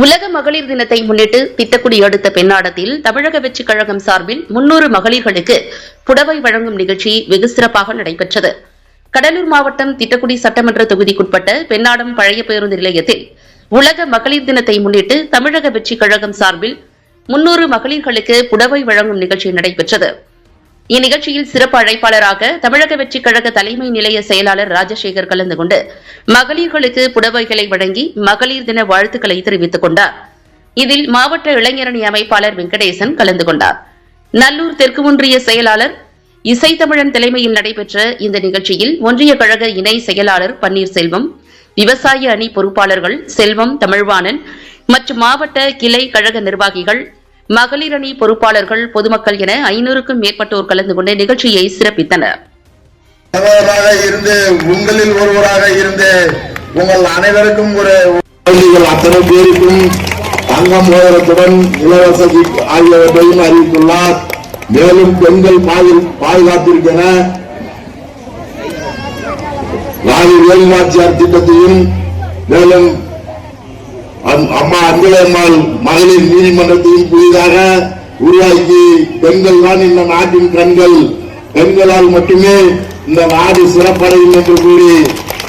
உலக மகளிர் தினத்தை முன்னிட்டு திட்டக்குடி அடுத்த பெண்ணாடத்தில் தமிழக வெற்றிக் கழகம் சார்பில் 300 மகளிர்களுக்கு புடவை வழங்கும் நிகழ்ச்சி வெகு சிறப்பாக நடைபெற்றது. கடலூர் மாவட்டம் திட்டக்குடி சட்டமன்ற தொகுதிக்குட்பட்ட பெண்ணாடம் பழைய பேருந்து நிலையத்தில் உலக மகளிர் தினத்தை முன்னிட்டு தமிழக வெற்றிக் கழகம் சார்பில் 300 மகளிர்களுக்கு புடவை வழங்கும் நிகழ்ச்சி நடைபெற்றது. இந்நிகழ்ச்சியில் சிறப்பு அழைப்பாளராக தமிழக வெற்றிக் கழக தலைமை நிலைய செயலாளர் ராஜசேகர் கலந்து கொண்டு மகளிர்களுக்கு புடவைகளை வழங்கி மகளிர் தின வாழ்த்துக்களை தெரிவித்துக் கொண்டார். இதில் மாவட்ட இளைஞரணி அமைப்பாளர் வெங்கடேசன் கலந்து கொண்டார். நல்லூர் தெற்கு ஒன்றிய செயலாளர் இசைத்தமிழன் தலைமையில் நடைபெற்ற இந்த நிகழ்ச்சியில் ஒன்றிய கழக இணை செயலாளர் பன்னீர்செல்வம், விவசாய அணி பொறுப்பாளர்கள் செல்வம், தமிழ்வாணன் மற்றும் மாவட்ட கிளை கழக நிர்வாகிகள், மகளிர் அணி பொறுப்பாளர்கள், பொதுமக்கள் என 500க்கும் மேற்பட்டோர் கலந்து கொண்டு நிகழ்ச்சியை சிறப்பித்தனர். உங்களில் ஒருவராக இருந்து உங்கள் அனைவருக்கும் அத்தனை பேருக்கும் தங்கம் மோதிரத்துடன் இலவச ஆகியவற்றையும் அறிவித்துள்ளார். மேலும் பெண்கள் பாதுகாப்பிற்கென ராணி வேலுநாச்சியார் திட்டத்தையும், மேலும் அம்மா அன்புலையம்மாள் மகளிர் நீதிமன்றத்தையும் புதிதாக உருவாக்கி பெண்கள் தான் இந்த நாட்டின் கண்கள், பெண்களால் மட்டுமே இந்த நாடு சிறப்படையும் என்று கூறி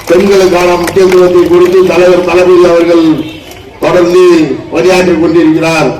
பெண்களுக்கான முக்கியத்துவத்தை கொடுத்து தலைவர் தளபதி அவர்கள் தொடர்ந்து பணியாற்றிக் கொண்டிருக்கிறார்.